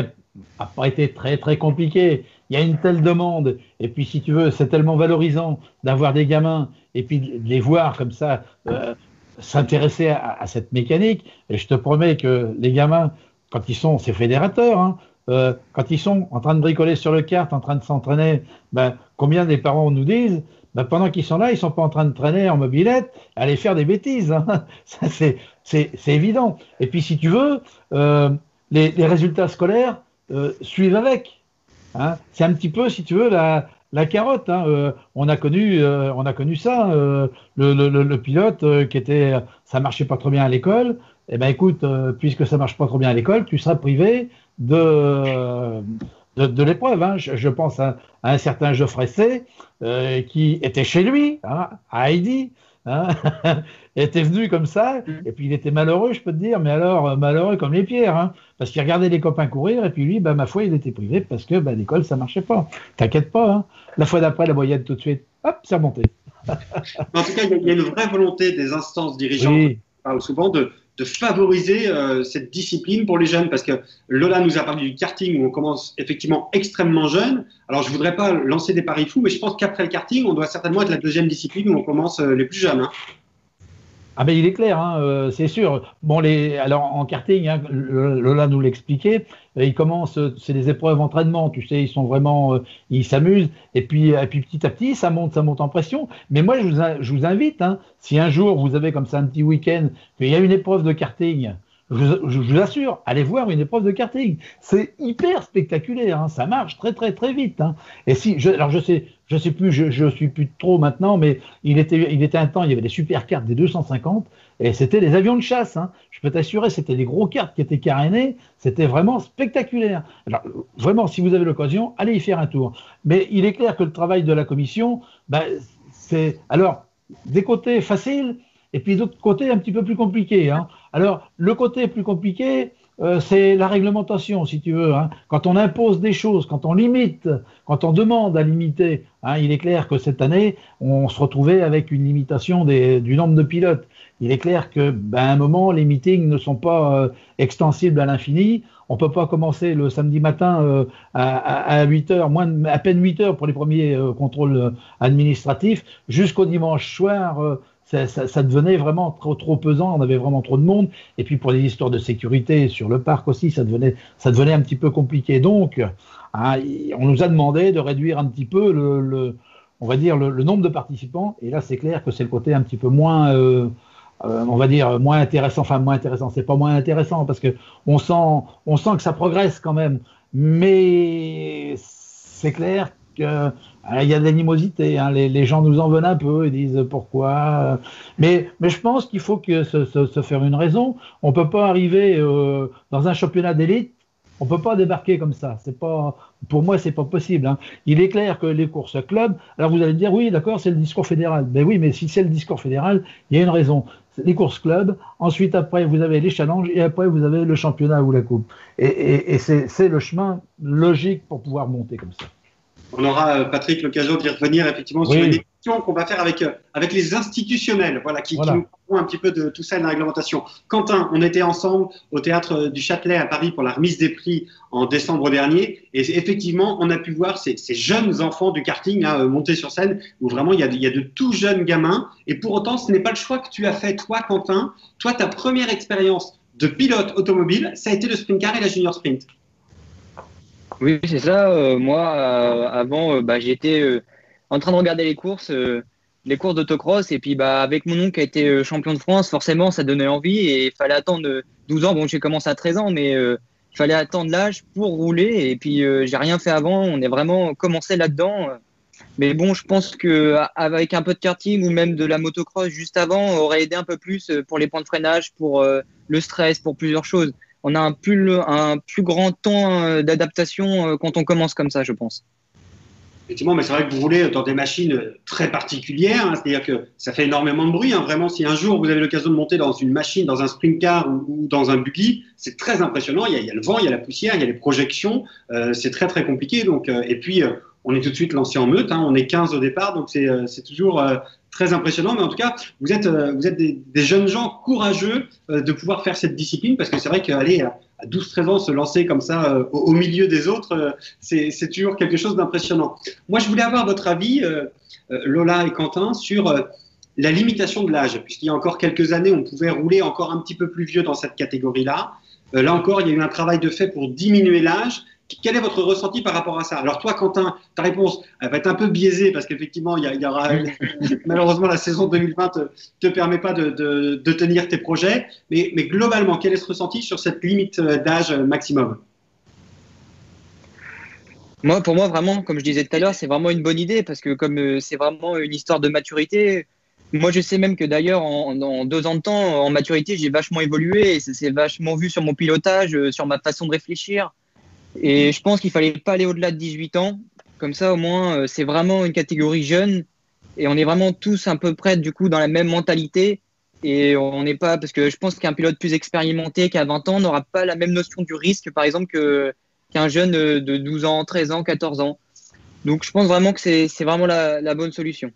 n'a pas été très, très compliqué. Il y a une telle demande. Et puis, si tu veux, c'est tellement valorisant d'avoir des gamins et puis de les voir comme ça s'intéresser à cette mécanique. Et je te promets que les gamins, quand ils sont, c'est fédérateur, hein, quand ils sont en train de bricoler sur le kart, en train de s'entraîner, combien des parents nous disent, pendant qu'ils sont là, ils ne sont pas en train de traîner en mobilette, aller faire des bêtises. Hein. Ça, c'est évident. Et puis, si tu veux, les résultats scolaires suivent avec. Hein. C'est un petit peu, si tu veux, la carotte. Hein. On a connu ça. Le pilote qui était, ça marchait pas trop bien à l'école. Eh ben écoute, puisque ça marche pas trop bien à l'école, tu seras privé de l'épreuve. Hein. Je pense à un certain Geoffrey C, qui était chez lui, hein, à Heidi, hein, était venu comme ça, et puis il était malheureux, je peux te dire, mais alors malheureux comme les pierres, hein, parce qu'il regardait les copains courir, et puis lui, ma foi, il était privé parce que l'école, ça marchait pas. T'inquiète pas, hein. La fois d'après, la moyenne tout de suite, hop, c'est remonté. En tout cas, il y a une vraie volonté des instances dirigeantes, oui. On parle souvent de favoriser cette discipline pour les jeunes, parce que Lola nous a parlé du karting où on commence effectivement extrêmement jeune. Alors je voudrais pas lancer des paris fous, mais je pense qu'après le karting, on doit certainement être la deuxième discipline où on commence les plus jeunes. Hein. Ah ben il est clair, hein, c'est sûr. Bon, alors en karting, hein, Lola nous l'expliquait, ils commencent, c'est des épreuves d'entraînement, tu sais, ils sont vraiment, ils s'amusent, et puis petit à petit, ça monte en pression. Mais moi, je vous invite, hein, si un jour vous avez comme ça un petit week-end, qu'il y a une épreuve de karting, je vous assure, allez voir une épreuve de karting. C'est hyper spectaculaire, hein, ça marche très très très vite. Hein. Et alors je sais plus, je suis plus trop maintenant, mais il était un temps, il y avait des super karts des 250 et c'était des avions de chasse. Hein. Je peux t'assurer, c'était des gros karts qui étaient carénés, c'était vraiment spectaculaire. Alors vraiment, si vous avez l'occasion, allez y faire un tour. Mais il est clair que le travail de la commission, c'est alors des côtés faciles. Et puis d'autre côté, un petit peu plus compliqué. Hein. Alors, le côté plus compliqué, c'est la réglementation, si tu veux. Hein. Quand on impose des choses, quand on limite, quand on demande à limiter, hein, il est clair que cette année, on se retrouvait avec une limitation du nombre de pilotes. Il est clair que, à un moment, les meetings ne sont pas extensibles à l'infini. On ne peut pas commencer le samedi matin à 8 heures, à peine 8 heures pour les premiers contrôles administratifs, jusqu'au dimanche soir. Ça devenait vraiment trop pesant, on avait vraiment trop de monde, et puis pour les histoires de sécurité sur le parc aussi, ça devenait un petit peu compliqué. Donc, hein, on nous a demandé de réduire un petit peu on va dire, le nombre de participants. Et là, c'est clair que c'est le côté un petit peu moins, on va dire, moins intéressant. Enfin, moins intéressant, c'est pas moins intéressant parce que on sent que ça progresse quand même. Mais c'est clair qu'il y a de l'animosité. Hein. Les gens nous en veulent un peu, ils disent pourquoi. Mais je pense qu'il faut se faire une raison. On peut pas arriver dans un championnat d'élite. On peut pas débarquer comme ça. C'est pas, pour moi, c'est pas possible. Hein. Il est clair que les courses club. Alors vous allez me dire, oui, d'accord, c'est le discours fédéral. Ben oui, mais si c'est le discours fédéral, il y a une raison. C'est les courses club. Ensuite, après, vous avez les challenges et après, vous avez le championnat ou la coupe. Et c'est le chemin logique pour pouvoir monter comme ça. On aura, Patrick, l'occasion d'y revenir effectivement sur une émission qu'on va faire avec les institutionnels, voilà, qui nous parleront un petit peu de tout ça, de la réglementation. Quentin, on était ensemble au Théâtre du Châtelet à Paris pour la remise des prix en décembre dernier. Et effectivement, on a pu voir ces jeunes enfants du karting là, monter sur scène, où vraiment il y a de tout jeunes gamins. Et pour autant, ce n'est pas le choix que tu as fait, toi, Quentin. Toi, ta première expérience de pilote automobile, ça a été le sprint car et la junior sprint. Oui, c'est ça. Moi, avant, j'étais en train de regarder les courses d'autocross. Et puis, avec mon oncle qui a été champion de France, forcément, ça donnait envie. Et il fallait attendre 12 ans. Bon, j'ai commencé à 13 ans, mais il fallait attendre l'âge pour rouler. Et puis, j'ai rien fait avant. On est vraiment commencé là-dedans. Mais bon, je pense qu'avec un peu de karting ou même de la motocross juste avant, on aurait aidé un peu plus pour les points de freinage, pour le stress, pour plusieurs choses. On a un plus grand temps d'adaptation quand on commence comme ça, je pense. Effectivement, mais c'est vrai que vous roulez dans des machines très particulières, hein, c'est-à-dire que ça fait énormément de bruit. Hein, vraiment, si un jour vous avez l'occasion de monter dans une machine, dans un sprint car ou dans un buggy, c'est très impressionnant. Il y a le vent, il y a la poussière, il y a les projections. C'est très très compliqué. Donc, et puis, on est tout de suite lancé en meute. Hein, on est 15 au départ, donc c'est toujours très impressionnant. Mais en tout cas, vous êtes des jeunes gens courageux de pouvoir faire cette discipline, parce que c'est vrai qu'aller à 12-13 ans se lancer comme ça au milieu des autres, c'est toujours quelque chose d'impressionnant. Moi, je voulais avoir votre avis, Lola et Quentin, sur la limitation de l'âge, puisqu'il y a encore quelques années, on pouvait rouler encore un petit peu plus vieux dans cette catégorie-là. Là encore, il y a eu un travail de fait pour diminuer l'âge. Quel est votre ressenti par rapport à ça? Alors toi, Quentin, ta réponse elle va être un peu biaisée parce qu'effectivement, il y aura malheureusement la saison 2020 te permet pas de tenir tes projets. Mais globalement, quel est ce ressenti sur cette limite d'âge maximum? Pour moi, vraiment, comme je disais tout à l'heure, c'est vraiment une bonne idée parce que comme c'est vraiment une histoire de maturité. Moi, je sais même que d'ailleurs, en 2 ans de temps, en maturité, j'ai vachement évolué et c'est vachement vu sur mon pilotage, sur ma façon de réfléchir. Et je pense qu'il fallait pas aller au-delà de 18 ans. Comme ça, au moins, c'est vraiment une catégorie jeune. Et on est vraiment tous à peu près, du coup, dans la même mentalité. Et on n'est pas, parce que je pense qu'un pilote plus expérimenté qu'à 20 ans n'aura pas la même notion du risque, par exemple, qu'un jeune de 12 ans, 13 ans, 14 ans. Donc, je pense vraiment que c'est vraiment la bonne solution.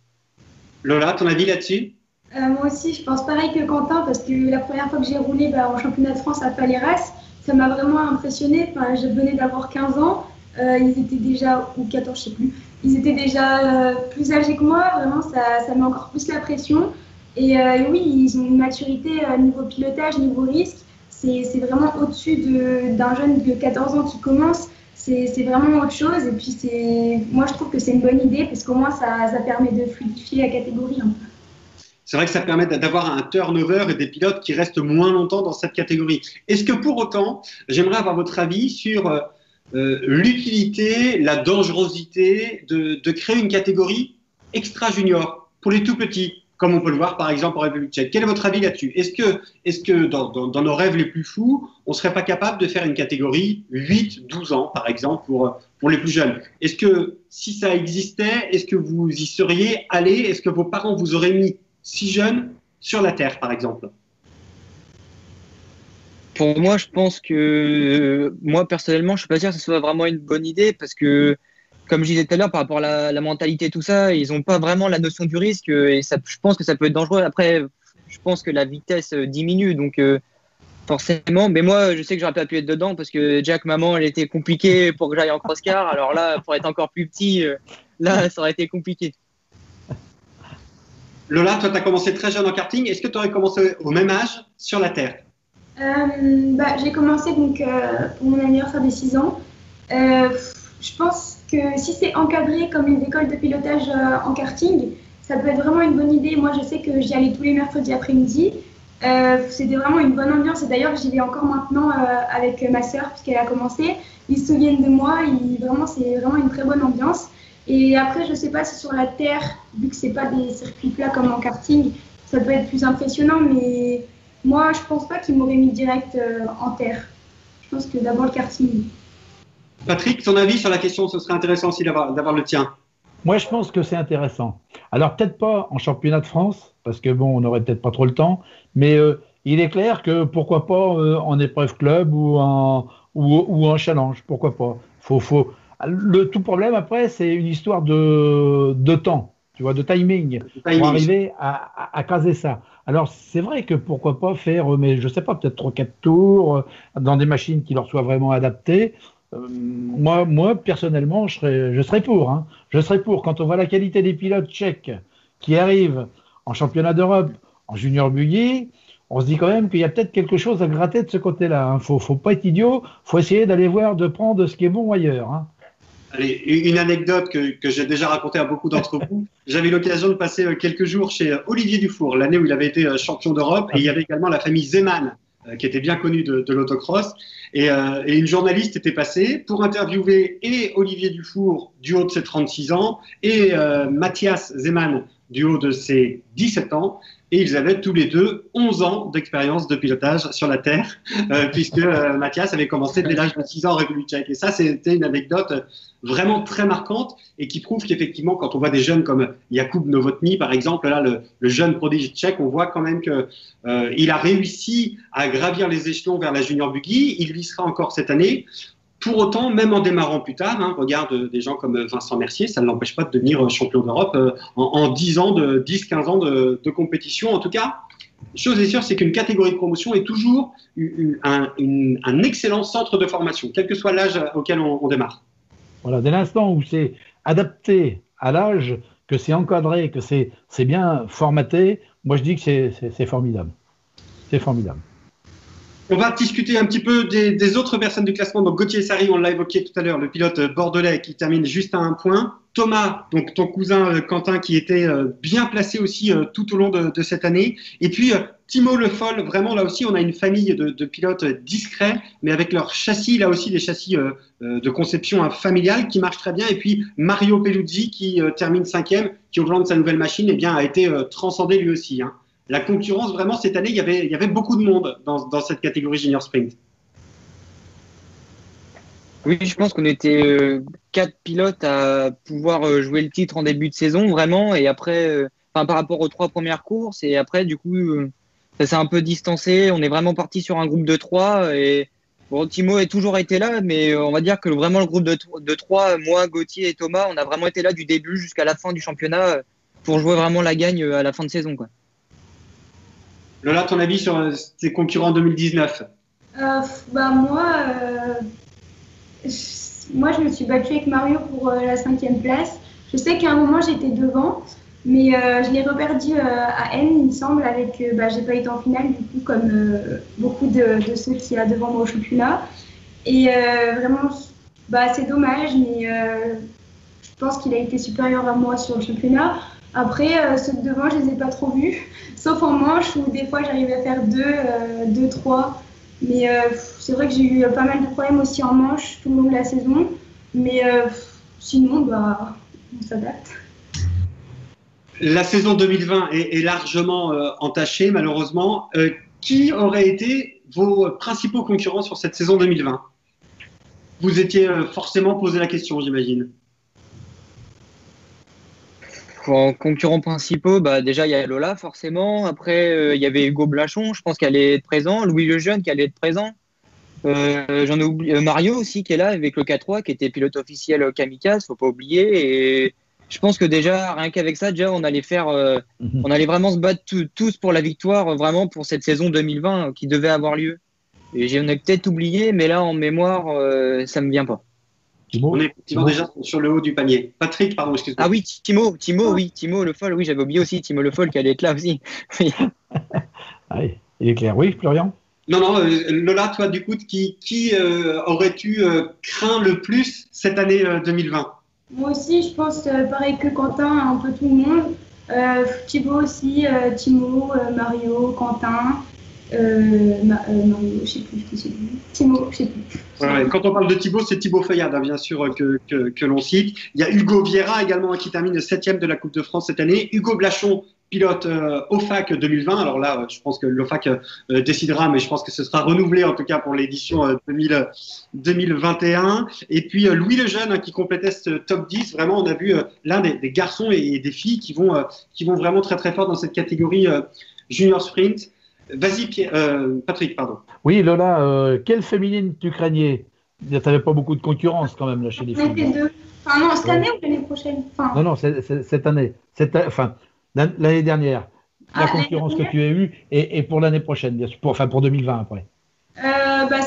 Lola, ton avis là-dessus? Moi aussi, je pense pareil que Quentin, parce que la première fois que j'ai roulé en championnat de France à Paléras, ça m'a vraiment impressionnée. Enfin, je venais d'avoir 15 ans, ils étaient déjà, ou 14, je sais plus, ils étaient déjà plus âgés que moi. Vraiment, ça met encore plus la pression. Et oui, ils ont une maturité niveau pilotage, niveau risque. C'est vraiment au-dessus d'un jeune de 14 ans qui commence. C'est vraiment autre chose. Et puis, moi, je trouve que c'est une bonne idée parce qu'au moins, ça permet de fluidifier la catégorie un peu. C'est vrai que ça permet d'avoir un turnover et des pilotes qui restent moins longtemps dans cette catégorie. Est-ce que pour autant, j'aimerais avoir votre avis sur l'utilité, la dangerosité de créer une catégorie extra junior pour les tout petits, comme on peut le voir par exemple en République tchèque? Quel est votre avis là-dessus? Est-ce que dans nos rêves les plus fous, on ne serait pas capable de faire une catégorie 8-12 ans par exemple pour les plus jeunes? Est-ce que si ça existait, est-ce que vous y seriez allé? Est-ce que vos parents vous auraient mis si jeunes sur la Terre, par exemple? Pour moi, je pense que moi, personnellement, je ne suis pas sûr que ce soit vraiment une bonne idée parce que, comme je disais tout à l'heure, par rapport à la mentalité et tout ça, ils n'ont pas vraiment la notion du risque et ça, je pense que ça peut être dangereux. Après, je pense que la vitesse diminue, donc forcément. Mais moi, je sais que j'aurais pas pu être dedans parce que Jack, maman, elle était compliquée pour que j'aille en cross-car. Alors là, pour être encore plus petit, là, ça aurait été compliqué. Lola, toi, tu as commencé très jeune en karting. Est-ce que tu aurais commencé au même âge sur la Terre? J'ai commencé donc, pour mon anniversaire des 6 ans. je pense que si c'est encadré comme les écoles de pilotage en karting, ça peut être vraiment une bonne idée. Moi, je sais que j'y allais tous les mercredis après-midi. C'était vraiment une bonne ambiance. Et d'ailleurs, j'y vais encore maintenant avec ma sœur, puisqu'elle a commencé. Ils se souviennent de moi. C'est vraiment une très bonne ambiance. Et après, je ne sais pas si sur la terre, vu que ce n'est pas des circuits plats comme en karting, ça peut être plus impressionnant. Mais moi, je ne pense pas qu'ils m'auraient mis direct en terre. Je pense que d'abord le karting. Patrick, ton avis sur la question, ce serait intéressant aussi d'avoir le tien. Moi, je pense que c'est intéressant. Alors, peut-être pas en championnat de France, parce que bon, on n'aurait peut-être pas trop le temps, mais il est clair que pourquoi pas en épreuve club ou en challenge, pourquoi pas. Le tout problème après, c'est une histoire de temps, tu vois, de timing, pour arriver à caser ça. Alors, c'est vrai que pourquoi pas faire, mais je sais pas, peut-être 3-4 tours dans des machines qui leur soient vraiment adaptées. Moi, personnellement, je serais pour. Hein. Je serais pour. Quand on voit la qualité des pilotes tchèques qui arrivent en championnat d'Europe, en junior buggy, on se dit quand même qu'il y a peut-être quelque chose à gratter de ce côté-là. Hein. Faut pas être idiot. Faut essayer d'aller voir, de prendre ce qui est bon ailleurs. Hein. Allez, une anecdote que j'ai déjà racontée à beaucoup d'entre vous. J'avais l'occasion de passer quelques jours chez Olivier Dufour, l'année où il avait été champion d'Europe. Et il y avait également la famille Zeman, qui était bien connue de l'autocross. Et une journaliste était passée pour interviewer et Olivier Dufour du haut de ses 36 ans et Mathias Zeman du haut de ses 17 ans. Et ils avaient tous les deux 11 ans d'expérience de pilotage sur la Terre, puisque Mathias avait commencé dès l'âge de 6 ans en République tchèque. Et ça, c'était une anecdote vraiment très marquante et qui prouve qu'effectivement, quand on voit des jeunes comme Jakub Novotný, par exemple, là, le jeune prodige tchèque, on voit quand même qu'il a réussi à gravir les échelons vers la junior buggy. Il y sera encore cette année. Pour autant, même en démarrant plus tard, hein, regarde des gens comme Vincent Mercier, ça ne l'empêche pas de devenir champion d'Europe en 10-15 ans de compétition. En tout cas, chose est sûre, c'est qu'une catégorie de promotion est toujours un excellent centre de formation, quel que soit l'âge auquel on démarre. Voilà, dès l'instant où c'est adapté à l'âge, que c'est encadré, que c'est bien formaté, moi je dis que c'est formidable. C'est formidable. On va discuter un petit peu des autres personnes du classement. Donc Gauthier Sarri, on l'a évoqué tout à l'heure, le pilote bordelais qui termine juste à 1 point. Thomas, donc ton cousin Quentin, qui était bien placé aussi tout au long de cette année. Et puis Timo Le Foll, vraiment là aussi, on a une famille de pilotes discrets, mais avec leur châssis, là aussi des châssis de conception familiale qui marchent très bien. Et puis Mario Peluzzi qui termine 5e, qui au volant de sa nouvelle machine, eh bien, a été transcendé lui aussi. Hein. La concurrence, vraiment, cette année, il y avait beaucoup de monde dans cette catégorie junior sprint. Oui, je pense qu'on était 4 pilotes à pouvoir jouer le titre en début de saison, vraiment. Et après, par rapport aux 3 premières courses, et après, du coup, ça s'est un peu distancé. On est vraiment parti sur un groupe de 3. Et bon, Timo a toujours été là, mais on va dire que vraiment le groupe de 3, moi, Gauthier et Thomas, on a vraiment été là du début jusqu'à la fin du championnat pour jouer vraiment la gagne à la fin de saison, quoi. Lola, ton avis sur tes concurrents 2019 ? Moi, je me suis battue avec Mario pour la 5e place. Je sais qu'à un moment, j'étais devant, mais je l'ai reperdu à N, il me semble, avec j'ai pas été en finale, du coup, comme beaucoup de ceux qui sont devant moi au championnat. Et vraiment, c'est dommage, mais je pense qu'il a été supérieur à moi sur le championnat. Après, ceux de devant, je les ai pas trop vus, sauf en manche où des fois j'arrivais à faire 2, 3. Mais c'est vrai que j'ai eu pas mal de problèmes aussi en manche tout le long de la saison. Mais sinon, on s'adapte. La saison 2020 est largement entachée, malheureusement. Qui aurait été vos principaux concurrents sur cette saison 2020 ? Vous étiez forcément posé la question, j'imagine. En concurrents principaux, déjà il y a Lola forcément. Après il y avait Hugo Blachon, je pense qu'elle allait être présent. Louis Lejeune qui allait être présent. J'en ai oublié Mario aussi qui est là avec le K3 qui était pilote officiel kamikaze, faut pas oublier. Et je pense que déjà rien qu'avec ça, déjà on allait vraiment se battre tous pour la victoire, vraiment pour cette saison 2020 qui devait avoir lieu. Et j'en ai peut-être oublié, mais là en mémoire ça me vient pas. On est effectivement déjà sur le haut du panier. Patrick, pardon, excuse-moi. Ah oui, Timo, oui, Timo Le Foll, oui, j'avais oublié aussi Timo Le Foll qui allait être là aussi. Oui, il est clair. Oui, Florian ? Non, non, Lola, toi, du coup, qui aurais-tu craint le plus cette année 2020? Moi aussi, je pense, pareil que Quentin, un peu tout le monde. Thibaut aussi, Timo, Mario, Quentin, Mario, je sais plus qui c'est lui. Timo, je sais plus. Ouais, quand on parle de Thibaut, c'est Thibaut Feuillade, hein, bien sûr, que l'on cite. Il y a Hugo Viera également qui termine 7e de la Coupe de France cette année. Hugo Blachon, pilote OFAC 2020. Alors là, je pense que l'OFAC décidera, mais je pense que ce sera renouvelé en tout cas pour l'édition 2021. Et puis Louis Lejeune, hein, qui complétait ce top 10. Vraiment, on a vu l'un des garçons et des filles qui vont vraiment très très fort dans cette catégorie junior sprint. Vas-y, Patrick, pardon. Oui, Lola, quelle féminine tu craignais? Tu n'avais pas beaucoup de concurrence quand même là chez les On était filles. deux. Enfin, non, cette année ou l'année prochaine? Enfin, Non, non, cette année. Enfin, l'année dernière. La concurrence que tu as eue et pour l'année prochaine, bien sûr. Pour 2020 après.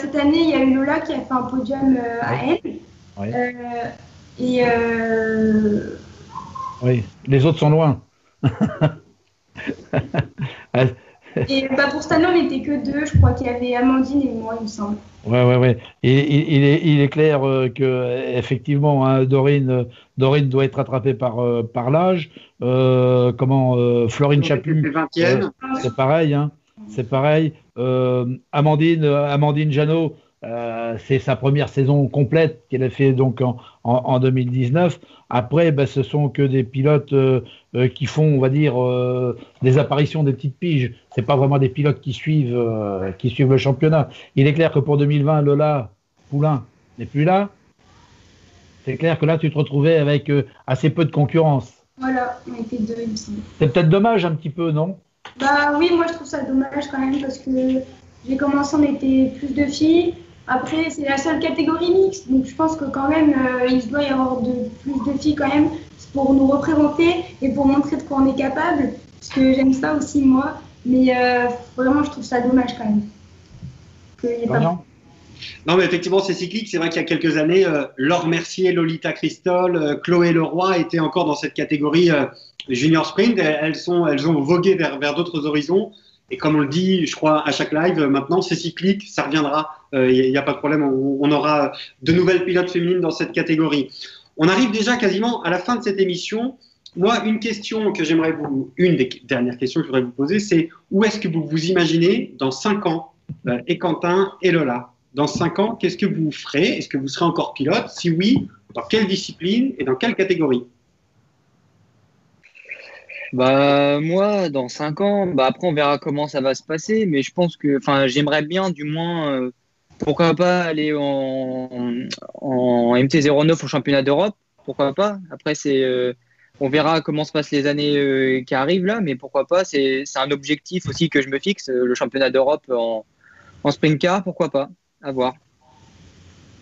cette année, il y a eu Lola qui a fait un podium à elle. Ouais. Oui, les autres sont loin. Et pour cette année, on n'était que deux. Je crois qu'il y avait Amandine et moi, il me semble. Ouais. Il est clair que effectivement, hein, Dorine doit être rattrapée par l'âge. Florine Chaput, c'est pareil. Hein, c'est pareil. Amandine Janot, c'est sa première saison complète qu'elle a fait donc en 2019. Après, ce sont que des pilotes qui font, on va dire, des apparitions des petites piges. C'est pas vraiment des pilotes qui suivent le championnat. Il est clair que pour 2020, Lola Poulain n'est plus là. C'est clair que là, tu te retrouvais avec assez peu de concurrence. Voilà, on était deux, il me semble. C'est peut-être dommage un petit peu, non? Oui, moi je trouve ça dommage quand même parce que j'ai commencé, on était plus de filles. Après, c'est la seule catégorie mixte, donc je pense que quand même, il doit y avoir plus de filles quand même pour nous représenter et pour montrer de quoi on est capable, parce que j'aime ça aussi moi, mais vraiment je trouve ça dommage quand même. Non, mais effectivement, c'est cyclique. C'est vrai qu'il y a quelques années, Laure Mercier, Lolita Cristol, Chloé Leroy étaient encore dans cette catégorie junior sprint. Elles ont vogué vers d'autres horizons. Et comme on le dit, je crois, à chaque live, maintenant, c'est cyclique, ça reviendra. Il n'y a pas de problème, on aura de nouvelles pilotes féminines dans cette catégorie. On arrive déjà quasiment à la fin de cette émission. Moi, une des dernières questions que je voudrais vous poser, c'est où est-ce que vous vous imaginez dans 5 ans, et Quentin et Lola? Dans 5 ans, qu'est-ce que vous ferez? Est-ce que vous serez encore pilote? Si oui, dans quelle discipline et dans quelle catégorie? Moi, dans 5 ans, après on verra comment ça va se passer, mais je pense que, j'aimerais bien du moins, pourquoi pas aller en MT-09 au championnat d'Europe, pourquoi pas. Après, on verra comment se passent les années qui arrivent là, mais pourquoi pas. C'est un objectif aussi que je me fixe, le championnat d'Europe en sprint car, pourquoi pas, à voir.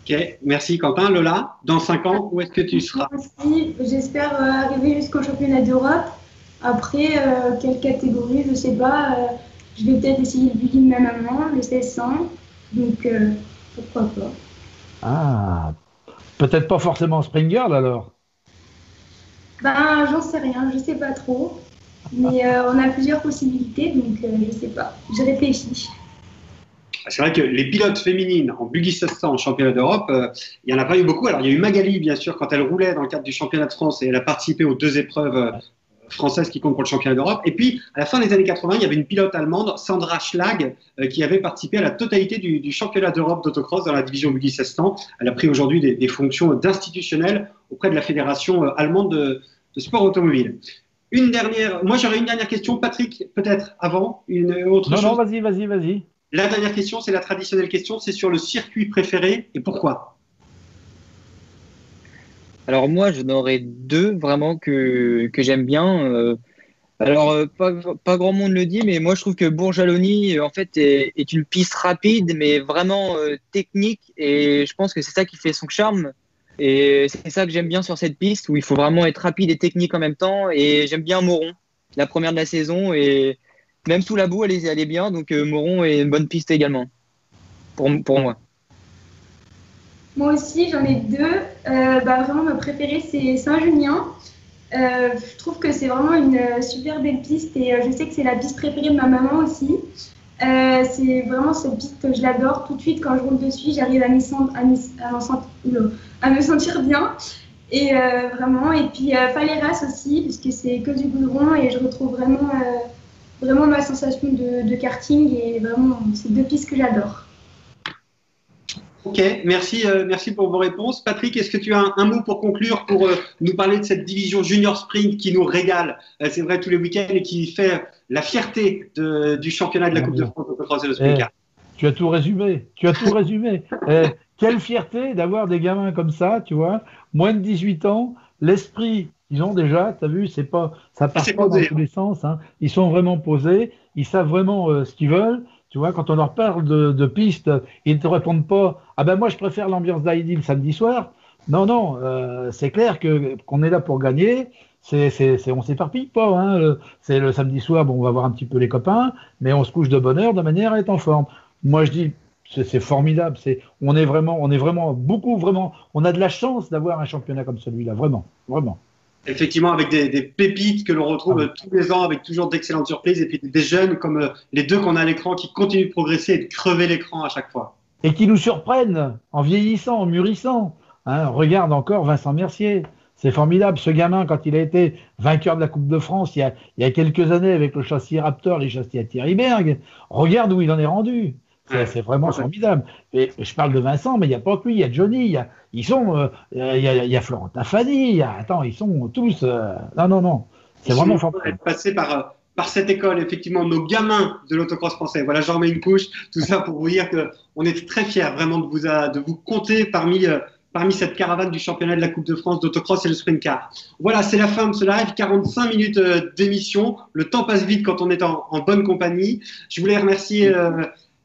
Ok, merci Quentin. Lola, dans 5 ans, où est-ce que tu seras? Moi aussi, j'espère arriver jusqu'au championnat d'Europe. Après, quelle catégorie, je sais pas. Je vais peut-être essayer le buggy de ma maman, le 1600. Donc, pourquoi pas. Ah, peut-être pas forcément Spring Girl alors. J'en sais rien, je sais pas trop. Mais on a plusieurs possibilités, donc je sais pas. Je réfléchis. C'est vrai que les pilotes féminines en buggy 1600 en championnat d'Europe, il n'y en a pas eu beaucoup. Alors, il y a eu Magali, bien sûr, quand elle roulait dans le cadre du championnat de France et elle a participé aux 2 épreuves françaises qui comptent pour le championnat d'Europe. Et puis, à la fin des années 80, il y avait une pilote allemande, Sandra Schlag, qui avait participé à la totalité du championnat d'Europe d'autocross dans la division buggy 1600. Elle a pris aujourd'hui des fonctions d'institutionnelle auprès de la fédération allemande de sport automobile. Moi, j'aurais une dernière question. Patrick, peut-être avant, une autre chose? Non, vas-y. La dernière question, c'est la traditionnelle question, c'est sur le circuit préféré et pourquoi? Alors moi, j'en aurais 2 vraiment que j'aime bien. Pas grand monde le dit, mais moi je trouve que Bourg-Jalony en fait est une piste rapide, mais vraiment technique, et je pense que c'est ça qui fait son charme. Et c'est ça que j'aime bien sur cette piste, où il faut vraiment être rapide et technique en même temps. Et j'aime bien Moron, la première de la saison, et même sous la boue, elle est bien. Donc Moron est une bonne piste également, pour moi. Moi aussi, j'en ai 2. Vraiment, ma préférée, c'est Saint-Junien. Je trouve que c'est vraiment une super belle piste et je sais que c'est la piste préférée de ma maman aussi. C'est vraiment cette piste que je l'adore. Tout de suite, quand je roule dessus, j'arrive à me sentir bien. Et vraiment, et puis Faleras aussi, puisque c'est que du goudron et je retrouve vraiment ma sensation de karting et vraiment, c'est 2 pistes que j'adore. Ok, merci pour vos réponses. Patrick, est-ce que tu as un mot pour conclure, pour nous parler de cette division junior sprint qui nous régale, c'est vrai, tous les week-ends et qui fait la fierté du championnat de la Coupe de France d'autocross et de sprint car. Tu as tout résumé. Quelle fierté d'avoir des gamins comme ça, tu vois, moins de 18 ans, l'esprit, ils ont déjà, tu as vu, ça part pas dans tous les sens, hein. Ils sont vraiment posés, ils savent vraiment ce qu'ils veulent. Tu vois, quand on leur parle de pistes, ils ne te répondent pas « Ah ben moi, je préfère l'ambiance d'Heidi le samedi soir ». Non, c'est clair qu'on est là pour gagner. On s'éparpille pas. Hein. C'est le samedi soir, bon, on va voir un petit peu les copains, mais on se couche de bonne heure de manière à être en forme. Moi, je dis, c'est formidable. On est vraiment beaucoup, vraiment. On a de la chance d'avoir un championnat comme celui-là, vraiment. Effectivement, avec des pépites que l'on retrouve tous les ans, avec toujours d'excellentes surprises, et puis des jeunes comme les 2 qu'on a à l'écran qui continuent de progresser et de crever l'écran à chaque fois. Et qui nous surprennent en vieillissant, en mûrissant. Hein, regarde encore Vincent Mercier. C'est formidable. Ce gamin, quand il a été vainqueur de la Coupe de France il y a quelques années avec le châssis Raptor, les châssis à Thierry Berg, regarde où il en est rendu. C'est vraiment formidable. Et je parle de Vincent, mais il n'y a pas que lui, il y a Johnny, il y a Florentin Fadi, ils sont tous. Non. C'est vraiment formidable. Passer par cette école, effectivement, nos gamins de l'autocross français. Voilà, j'en mets une couche. Tout ça pour vous dire qu'on est très fiers vraiment de vous compter parmi cette caravane du championnat de la Coupe de France d'autocross et le sprint car. Voilà, c'est la fin de ce live, 45 minutes d'émission. Le temps passe vite quand on est en bonne compagnie. Je voulais remercier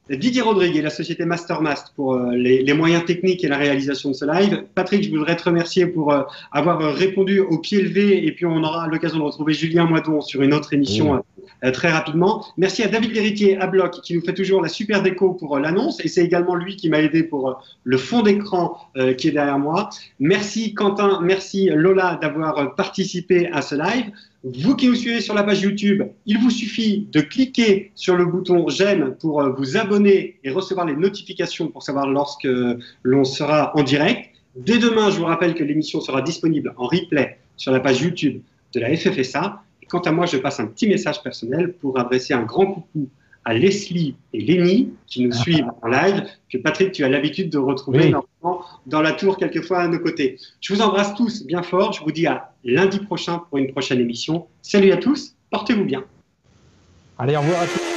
Didier Rodrigue et la société Mastermast pour les moyens techniques et la réalisation de ce live. Patrick, je voudrais te remercier pour avoir répondu au pied levé et puis on aura l'occasion de retrouver Julien Moidon sur une autre émission très rapidement. Merci à David Lhéritier à Bloc qui nous fait toujours la super déco pour l'annonce et c'est également lui qui m'a aidé pour le fond d'écran qui est derrière moi. Merci Quentin, merci Lola d'avoir participé à ce live. Vous qui nous suivez sur la page YouTube, il vous suffit de cliquer sur le bouton j'aime pour vous abonner et recevoir les notifications pour savoir lorsque l'on sera en direct. Dès demain, je vous rappelle que l'émission sera disponible en replay sur la page YouTube de la FFSA. Et quant à moi, je passe un petit message personnel pour adresser un grand coucou à Leslie et Lénie qui nous suivent en live, que Patrick, tu as l'habitude de retrouver normalement dans la tour quelquefois à nos côtés. Je vous embrasse tous bien fort. Je vous dis à lundi prochain pour une prochaine émission. Salut à tous, portez-vous bien. Allez, au revoir à tous.